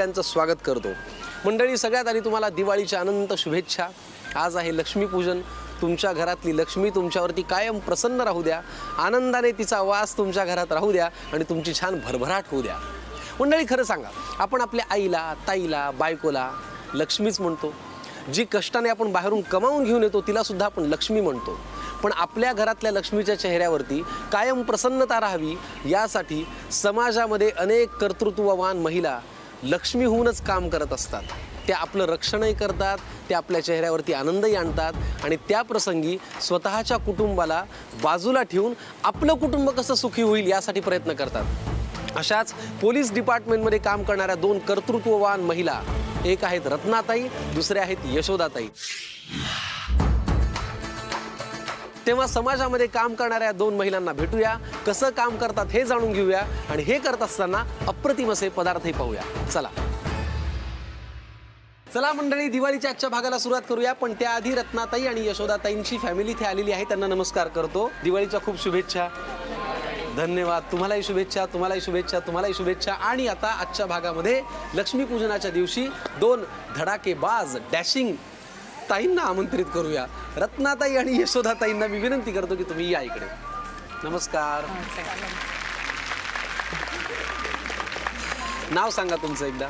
त्यांचं स्वागत करतो। मंडळी, सगळ्यात आधी तुम्हाला दिवाळीच्या अनंत शुभेच्छा। आज आहे लक्ष्मीपूजन। तुमच्या घरातली लक्ष्मी तुमच्यावरती कायम प्रसन्न राहू द्या, आनंदाने तिचा वास तुमच्या घरात राहू द्या आणि तुमची छान भरभराट होऊ द्या। मंडळी, खरं सांगा, आपण आपल्या आईला, ताईला, बायकोला लक्ष्मीच म्हणतो। जी कष्टाने आपण बाहेरून कमावून घेऊन येतो तिला सुद्धा आपण लक्ष्मी म्हणतो। पण आपल्या घरातल्या लक्ष्मीच्या चेहऱ्यावरती कायम प्रसन्नता राहावी यासाठी समाजामध्ये अनेक कर्तृत्ववान महिला लक्ष्मी होऊनच काम करत असतात। त्या आपलं रक्षणही करतात, त्या आपल्या चेहऱ्यावरती आनंदही आणतात आणि त्या प्रसंगी स्वतःच्या कुटुंबाला बाजूला ठेवून आपलं कुटुंब कसं सुखी होईल यासाठी प्रयत्न करतात। अशाच पोलीस डिपार्टमेंटमध्ये काम करणाऱ्या दोन कर्तृत्ववान महिला, एक आहेत रत्नाताई, दुसरे आहेत यशोदाताई। तेव्हा समाजामध्ये काम करणाऱ्या दोन महिलांना भेटूया, कसं काम करतात हे जाणून घेऊया आणि हे करत असताना अप्रतिम असे पदार्थही पाहूया। चला मंडळी, दिवाळीच्या आजच्या भागाला सुरुवात करूया। पण त्याआधी रत्नाताई आणि यशोदाताईंची फॅमिली इथे आलेली आहे, त्यांना नमस्कार करतो। दिवाळीच्या खूप शुभेच्छा। धन्यवाद। तुम्हालाही शुभेच्छा, तुम्हालाही शुभेच्छा, तुम्हालाही शुभेच्छा। आणि आता आजच्या भागामध्ये लक्ष्मीपूजनाच्या दिवशी दोन धडाकेबाज डॅशिंग ताईंना आमंत्रित करूया। रत्नाताई आणि यशोदाताईंना मी विनंती करतो की तुम्ही या इकडे। नमस्कार। नाव सांगा तुमचं एकदा।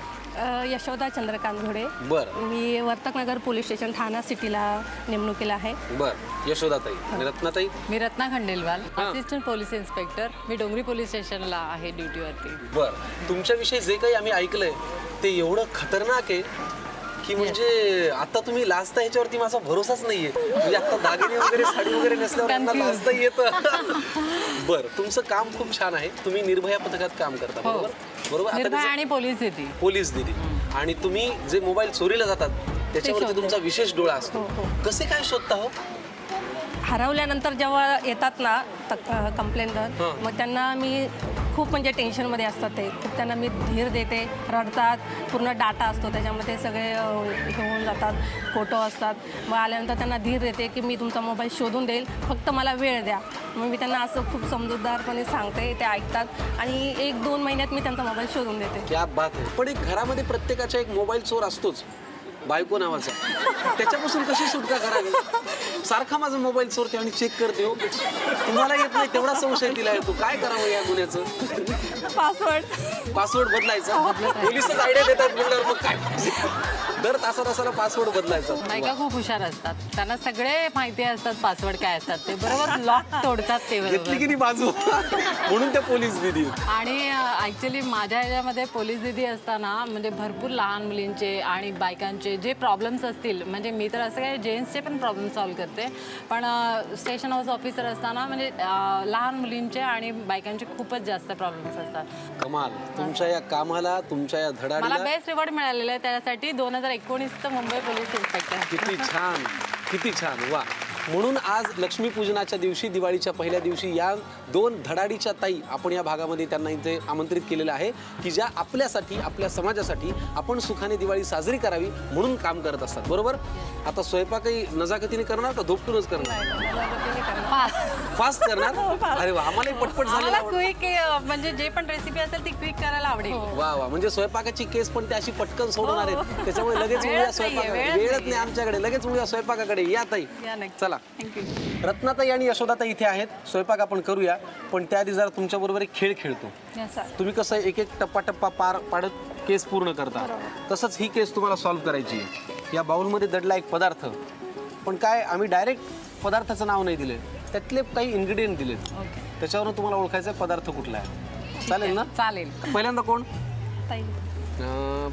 यशोदा चंद्रकांत घोडे। बरं। मी वर्तकनगर पोलीस स्टेशन ठाणा सिटीला नेमणुकीला आहे। बरं। यशोदाताई आणि रत्नाताई। मी Ratna Khandelwal, assistant police inspector. मी डोंगरी पोलीस स्टेशनला आहे ड्युटीवरती। बरं। तुमच्याविषयी जे काही आम्ही ऐकलंय ते एवढं खतरनाक आहे की म्हणजे आता तुम्ही लाजता ह्याच्यावरती माझा भरोसाच नाहीये। म्हणजे आता दागिने वगैरे साडी वगैरे नसल्यावर लाजता येतं। बरं, तुमचं काम खूप छान आहे। तुम्ही निर्भया पथकात काम करता, बरोबर? बरोबर। निर्भया आणि पोलीस दिदी आणि तुम्ही जे मोबाईल चोरीला जातात त्याच्यावरती तुमचा विशेष डोळा असतो। कसे काय शोधता हो? हरवल्यानंतर जेव्हा येतात ना कंप्लेंटर, मग त्यांना मी खूप म्हणजे टेन्शनमध्ये असतात ते, खूप त्यांना मी धीर देते। रडतात, पूर्ण डाटा असतो त्याच्यामध्ये, सगळे घेऊन जातात, फोटो असतात। मग आल्यानंतर त्यांना धीर देते की मी तुमचा मोबाईल शोधून देईल, फक्त मला वेळ द्या। मग मी त्यांना असं खूप समजूतदारपणे सांगते, ते ऐकतात आणि 1-2 महिन्यात मी त्यांचा मोबाईल शोधून देते। क्या बात आहे। पण एक घरामध्ये प्रत्येकाच्या एक मोबाईल चोर असतोच, बायको नावाचा। त्याच्यापासून कशी सुटका करावी? सारखा माझा मोबाईल चोरते आणि चेक करते हो। तुम्हाला येत नाही तेवढा संशय तिला येतो। काय करावं या गुन्ह्याचं? पासवर्ड बदलायचा। पोलिसच आयडिया देतात म्हटल्यावर मग काय? दर तासाला पासवर्ड बदलायचा। बायका खूप हुशार असतात, त्यांना सगळे माहिती असतात पासवर्ड काय असतात ते, बरोबर लॉक तोडतात ते घेतली की नाही बाजू म्हणून त्या पोलीस दिदी। आणि ऍक्च्युली माझ्या ह्याच्यामध्ये पोलीस दिदी असताना म्हणजे भरपूर लहान मुलींचे आणि बायकांचे जे प्रॉब्लेम्स असतील, म्हणजे मी तर असं काय जेंट्सचे पण प्रॉब्लेम सॉल्व्ह करते, पण स्टेशन हाऊस ऑफिसर असताना म्हणजे लहान मुलींचे आणि बायकांचे खूपच जास्त प्रॉब्लेम्स असतात। कमाल। तुमच्या या कामाला, तुमच्या या धडाडीला मला बेस्ट रिवॉर्ड मिळालेला आहे त्यासाठी 2019चं मुंबई पोलीस इन्स्पेक्टर। किती छान, किती छान। वा। म्हणून आज लक्ष्मीपूजनाच्या दिवशी, दिवाळीच्या पहिल्या दिवशी या दोन धडाडीच्या ताई आपण या भागामध्ये त्यांना इथे आमंत्रित केलेलं आहे की ज्या आपल्यासाठी, आपल्या समाजासाठी आपण सुखाने दिवाळी साजरी करावी म्हणून काम करत असतात, बरोबर? आता स्वयंपाकही नजाकतीने करणार का धोपटूनच करणार? फास्ट करणार? अरे वा, आम्हाला पटपट झालं। क्विक म्हणजे जे पण रेसिपी असेल ती क्विक करायला आवडेल। वा वा, म्हणजे स्वयंपाकाची केस पण ते अशी पटकन सोडणार आहेत, त्याच्यामुळे लगेच मुळ्या स्वयंपाकाकडे वेळच नाही आमच्याकडे, लगेच मुळ्या स्वयंपाकाकडे या ताई। चला, रत्नाताई आणि यशोदाताई इथे आहेत, स्वयंपाक आपण करूया। पण त्याआधी जरा तुमच्या बरोबर एक खेळ खेळतो। तुम्ही कसं एक एक टप्पा पार पाडत केस पूर्ण करता, तसंच ही केस तुम्हाला सॉल्व्ह करायची आहे। या बाउलमध्ये दडला एक पदार्थ, पण काय आम्ही डायरेक्ट पदार्थाचं नाव नाही दिले, त्यातले काही इन्ग्रेडियंट दिलेत, त्याच्यावरून तुम्हाला ओळखायचा पदार्थ कुठला आहे। चालेल ना? चालेल। पहिल्यांदा कोण? ताई।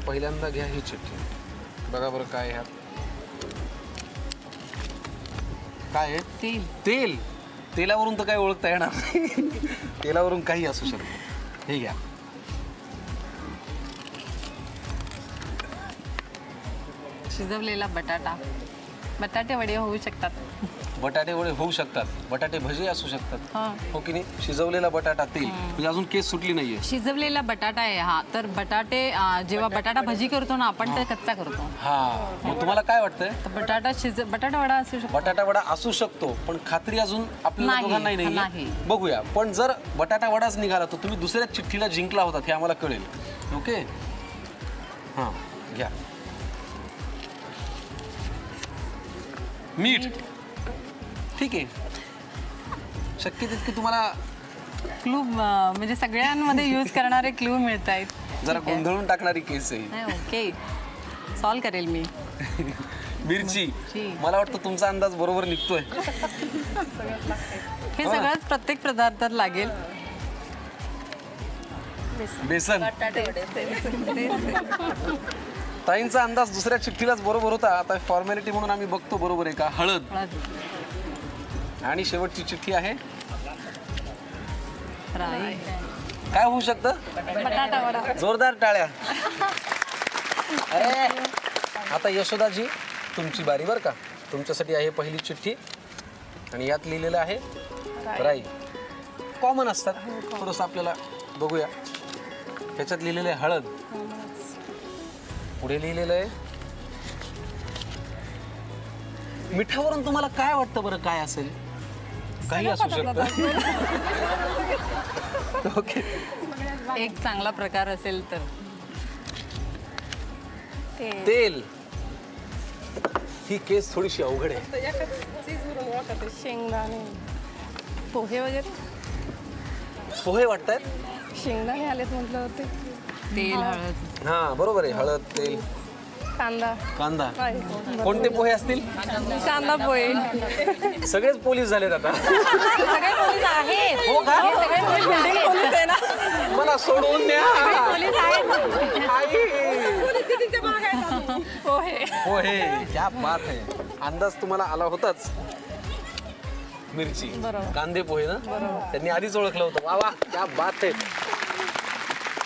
पहिल्यांदा घ्या ही चिठ्ठी, बघा बरं काय ह्यात काय आहे? तेल। तेल? तेलावरून तर काही ओळखता येणार नाही। तेलावरून काही असू शकतं। हे घ्या। शिजवलेला बटाटा, बटाटे वडे होऊ शकतात। बटाटे वडे होऊ शकतात, बटाटे भजी असू शकतात, हो की नाही? शिजवलेला बटाटा, तेल, म्हणजे अजून केस सुटली नाहीये। शिजवलेला बटाटा आहे हा, तर बटाटे जेव्हा बटाटा भजी करतो ना आपण तर कच्चा करतो। हा, मग तुम्हाला काय वाटतंय? बटाटा वडा असू शकतो। बटाटा वडा असू शकतो, पण खात्री अजून आपल्याला दोघांना नाही। बघूया, पण जर बटाटा वडाच निघाला तर तुम्ही दुसऱ्या चिठ्ठीला जिंकला होता हे आम्हाला कळेल। ओके, हां घ्या. मीठ ठीक आहे. शक्य तितकी तुम्हाला क्लू म्हणजे सगळ्यांमध्ये यूज करणारे क्लू मिळत आहेत. जरा गोंधळून टाकणारी केस आहे. नाही ओके, सॉल्व करेल मी. मिरची. मिरची. मला वाटतं तुमचा अंदाज बरोबर निघतोय. हे सगळंच प्रत्येक पदार्थात लागेल. बेसन. ताईंचा अंदाज दुसऱ्या चिठ्ठीलाच बरोबर होता. आता फॉर्मॅलिटी म्हणून आम्ही बघतो बरोबर आहे का. हळद. आणि शेवटची चिठ्ठी आहे राई. काय होऊ शकतं. बटाटा वडा. जोरदार टाळ्या. अरे आता यशोदाजी तुमची बारी बरं का. तुमच्यासाठी आहे पहिली चिठ्ठी आणि यात लिहिलेलं आहे राई. कॉमन असतात थोडंसं आपल्याला बघूया. त्याच्यात लिहिलेलं आहे हळद. पुढे लिहिलेलं आहे मिठावरून तुम्हाला काय वाटतं बरं काय असेल. काही असू शकतं. ओके. एक चांगला प्रकार असेल तर तेल. ही केस थोडीशी अवघड आहे. शेंगदाणे पोहे वगैरे. पोहे वाटतायत. शेंगदाणे आलेत म्हटलं होते. तेल, हळद. हा बरोबर आहे. हळद तेल कांदा. कांदा. कोणते पोहे असतील. कांदा पोहे. सगळेच पोलीस झालेत आता. सगळे पोलीस आहेत. हो का. हे सगळे पोलीस आहेत. मला सोडून द्या. पोलीस आहेत. पोहे. पोहे. क्या बात आहे. अंदाज तुम्हाला आला होताच. मिरची. कांदे पोहे ना. त्यांनी आधीच ओळखलं होतं. वा वा क्या बात आहे.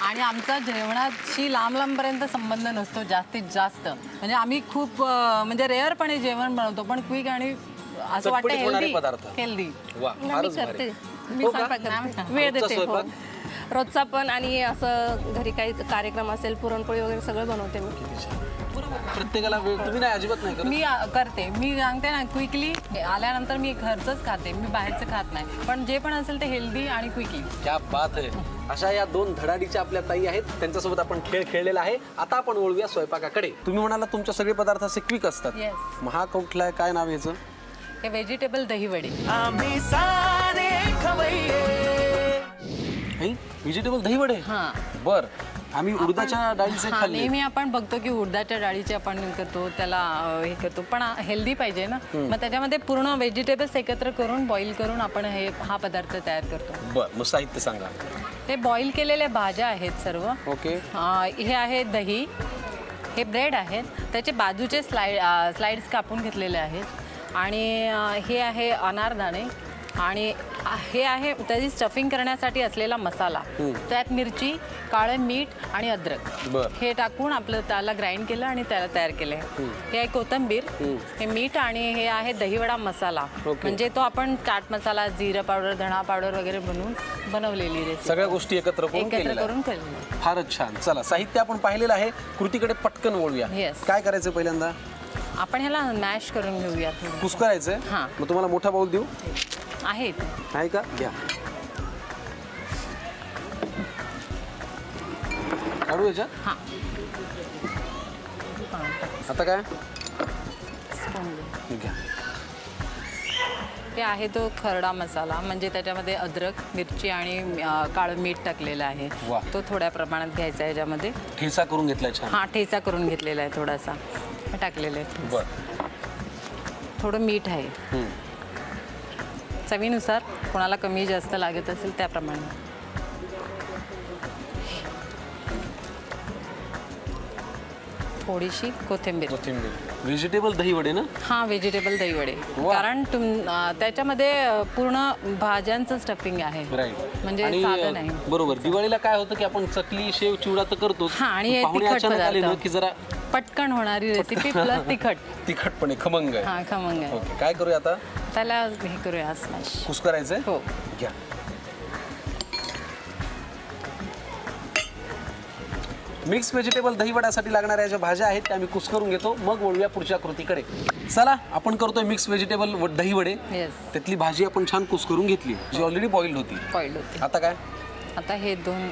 आणि आमचा जेवणाशी लांब लांबपर्यंत संबंध नसतो जास्तीत जास्त. म्हणजे आम्ही खूप म्हणजे रेअरपणे जेवण बनवतो पण क्विक आणि असं वाटतं चटपटीत होणारे हेल्दी. पदार्थ. हेल्दी. वा मी फारच करते. भारी. मी हो का? स्वयंपाक करते. वेळ रोजचा देते. हो. स्वयंपाक? रोजचा पण आणि असं घरी काही कार्यक्रम असेल पुरणपोळी वगैरे सगळं बनवते मी. प्रत्येकाला वेळ तुम्ही नाही अजिबात नाही करत. मी करते. मी सांगते ना क्विकली आल्यानंतर मी घरचंच खाते. मी बाहेरचं खात नाही. पण जे पण असेल ते हेल्दी आणि क्विकली. क्या बात आहे. अशा या दोन धडाडीच्या आपल्या ताई आहेत. त्यांच्यासोबत आपण खेळ खेळलेला आहे. आता आपण वळूया स्वयंपाकाकडे. तुम्ही म्हणाला तुमचे सगळे पदार्थ असे क्विक असतात. येस. मग हा कुठला आहे काय नाव आहे याचं. हे व्हेजिटेबल दहीवडे. व्हेजिटेबल दहीवडे. हां. बर. आम्ही उडदाच्या डाळीचे हा, खाल्ले. नेहमी आपण बघतो की उडदाच्या डाळीचे आपण करतो त्याला हे करतो पण हेल्दी पाहिजे ना. मग त्याच्यामध्ये पूर्ण व्हेजिटेबल्स एकत्र करून बॉईल करून आपण हा पदार्थ तयार करतो. बर मग साहित्य सांगा. हे बॉईल केलेल्या भाज्या आहेत सर्व. ओके. हे आहे दही. हे ब्रेड आहेत. त्याचे बाजूचे स्लाइड्स कापून घेतलेले आहेत. आणि हे आहे अनारदाणे. आणि हे आहे त्याची स्टफिंग करण्यासाठी असलेला मसाला. त्यात मिरची, काळं मीठ आणि अद्रक हे टाकून आपलं त्याला ग्राइंड केलं आणि त्याला तयार केलं. हे आहे कोथिंबीर. हे मीठ आणि हे आहे दहीवडा मसाला. म्हणजे तो आपण चाट मसाला, जिरा पावडर, धणा पावडर वगैरे बनवलेली रेसिपी. सगळ्या गोष्टी एकत्र करून केलेलं. फारच छान. चला साहित्य आपण पाहिलेलं आहे. कृतीकडे पटकन वळूया. Yes. काय करायचं पहिल्यांदा. आपण ह्याला मॅश करून घेऊया. कुस्करायचंय. हां. मग तुम्हाला मोठा बाऊल देऊ. आहेत. आहे का घ्या. काढू याच्यात. हां. आता काय स्पून दे. घ्या. हे आहे तो खरडा मसाला. म्हणजे त्याच्यामध्ये अद्रक, मिरची आणि काळं मीठ टाकलेलं आहे. वा. तो थोड्या प्रमाणात घ्यायचा आहे. याच्यामध्ये ठेचा करून घेतलाय छान. हा ठेचा करून घेतलेला आहे. थोडासा टाकलेला आहे. बर. थोडं मीठ आहे. चवीनुसार कोणाला कमी जास्त लागत असेल त्याप्रमाणे. थोडीशी कोथिंबीर. व्हेजिटेबल दहीवडे ना. हा व्हेजिटेबल दहीवडे. वा. कारण त्याच्यामध्ये पूर्ण भाज्यांचं स्टफिंग आहे. राईट. म्हणजे साधं नाही. बरोबर. दिवाळीला काय होतं की आपण चकली, शेव, चिवडा तर करतो. हा, आणि हे पाहुणे तिखट अचानक आले ना पदार्थ. की जरा पटकन होणारी रेसिपी प्लस तिखट. तिखटपणे खमंग आहे. हा खमंग आहे. ओके. काय करूया आता. त्याला हे करूया स्मॅश. कुस्करायचंय. हो. घ्या. मिक्स व्हेजिटेबल दहीवड्यासाठी लागणाऱ्या ज्या भाज्या आहेत त्या आम्ही कुस्करून घेतो. मग वळूया पुढच्या कृतीकडे. चला आपण करतोय मिक्स व्हेजिटेबल दहीवडे. येस. त्यातली भाजी आपण छान कुस्करून घेतली जी ऑलरेडी बॉइल्ड होती. बॉइल्ड होते. आता काय. आता हे दोन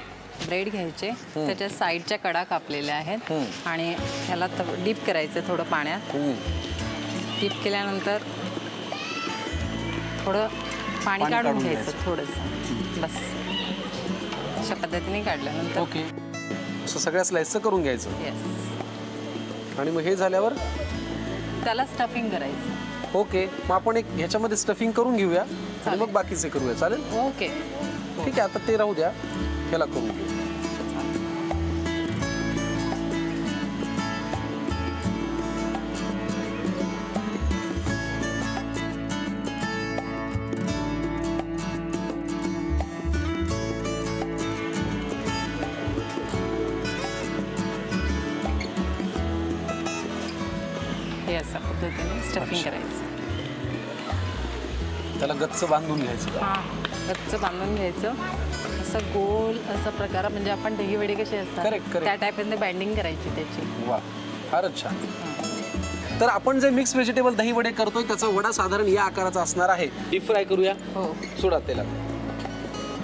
ब्रेड घ्यायचे, त्याच्या साईडच्या कडा कापलेल्या आहेत आणि ह्याला डीप करायचं थोडं पाण्यात. डीप केल्यानंतर थोडं पाणी काढून घ्यायचं थोडंसं, बस अशा पद्धतीने काढल्यानंतर ओके, असं सगळ्या स्लाइसचं करून घ्यायचं. येस, आणि मग हे झाल्यावर त्याला स्टफिंग करायचं. ओके, मग आपण एक ह्याच्यामध्ये स्टफिंग करून घेऊया आणि मग बाकीचे करूया, चालेल? ओके, ठीक आहे, आता ते राहू द्या, ह्याला करून घेऊ. हे अशा पद्धतीने स्टफिंग करायचं. त्याला गच्च बांधून घ्यायचं. हां, गच्च बांधून घ्यायचं, असं गोल असा प्रकार, म्हणजे आपण दही वडे कसे असतात Correct, correct. त्या टाईपमध्ये बाइंडिंग करायची त्याची. वा, फारच छान. तर आपण जे मिक्स व्हेजिटेबल दही वडे करतोय त्याचा वडा साधारण या आकाराचा असणार आहे. डीप फ्राय करूया. हो, सोडा तेलात.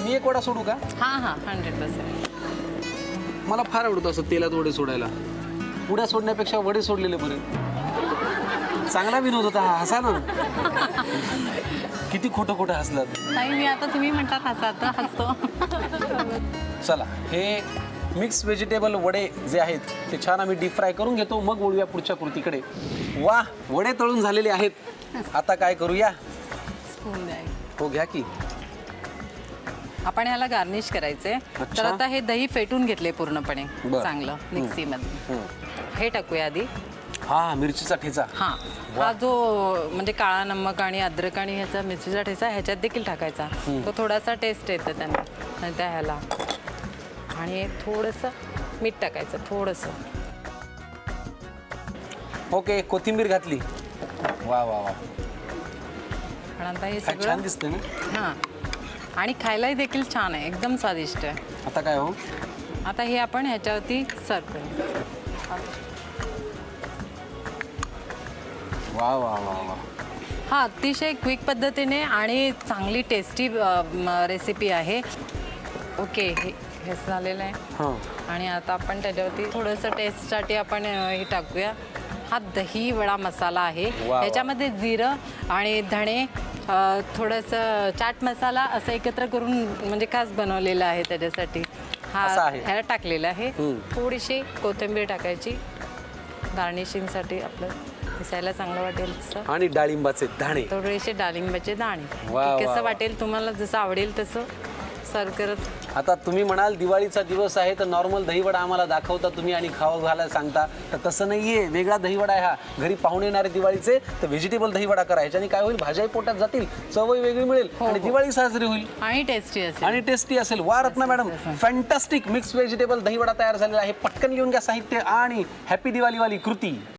मी एक वडा सोडू का? हां हां, 100%. मला फार आवडतं असं तेलात वडे सोडायला. उड्या सोडण्यापेक्षा वडे सोडलेले बरे. चांगला विनोद होता हा, हसा ना. किती खोटं खोटं हसलात. नाही, मी आता तुम्ही म्हणतात हसा, आता हसतो. चला, हे मिक्स व्हेजिटेबल वडे जे आहेत ते छान आम्ही डीप फ्राय करून घेतो, मग वळूया पुढच्या कृतीकडे. वा, वडे तळून झालेले आहेत. आता काय करूया? स्पून द्या. हो, घ्या की. आपण ह्याला गार्निश करायचंय. अच्छा. तर आता हे दही फेटून घेतले पूर्णपणे बरं. चांगलं मिक्सीमध्ये. हे टाकूया आधी. हा, मिरचीचा ठेचा. हां, हा जो म्हणजे काळा नमक आणि अद्रक आणि ह्याचा मिरचीचा ठेचा ह्याच्यात देखील टाकायचा. तो थोडासा टेस्ट येतं त्यांना आणि त्या ह्याला. आणि थोडंसं मीठ टाकायचं, थोडंसं. ओके, कोथिंबीर घातली. वा वा वा, आणि आता हे काय छान सगळं. दिसतंय ना. हां, आणि खायलाही देखील छान आहे, एकदम स्वादिष्ट आहे. आता काय हो? आता हे आपण ह्याच्यावरती सर्व करू. वा वा वा वा. हा अतिशय क्विक पद्धतीने आणि चांगली टेस्टी रेसिपी आहे. ओके, हे झालेलं आहे. हां, आणि आता आपण त्याच्यावरती थोडंसं टेस्टसाठी आपण हे टाकूया. हा दही वडा मसाला आहे. वा. ह्याच्यामध्ये जिरं आणि धणे, थोडंसं चाट मसाला असं एकत्र करून म्हणजे खास बनवलेलं आहे त्याच्यासाठी. असं आहे. ह्याला टाकलेलं आहे. हम्म. थोडीशी कोथिंबीर टाकायची गार्निशिंगसाठी, आपलं दिसायला चांगलं वाटेल तसं. आणि डाळिंबाचे दाणे. थोडेसे डाळिंबाचे दाणे. वा, की वा, कसं वा. वाटेल तुम्हाला, जसं आवडेल तसं सर्व करत. आता तुम्ही म्हणाल दिवाळीचा दिवस आहे तर नॉर्मल दहीवडा आम्हाला दाखवता तुम्ही आणि खावं घालायला सांगता, तर तसं नाहीये. वेगळा दहीवडा आहे हा. घरी पाहुणे येणारे दिवाळीचे तर व्हेजिटेबल दहीवडा करा. ह्याच्याने काय होईल, भाज्याही पोटात जातील, चवही वेगळी मिळेल आणि दिवाळी साजरी होईल आणि टेस्टी असेल. आणि टेस्टी असेल. वा Ratna madam, fantastic mix vegetable dahi vada तयार झालेला आहे. पटकन लिहून घ्या साहित्य आणि हॅपी दिवाळीवाली कृती.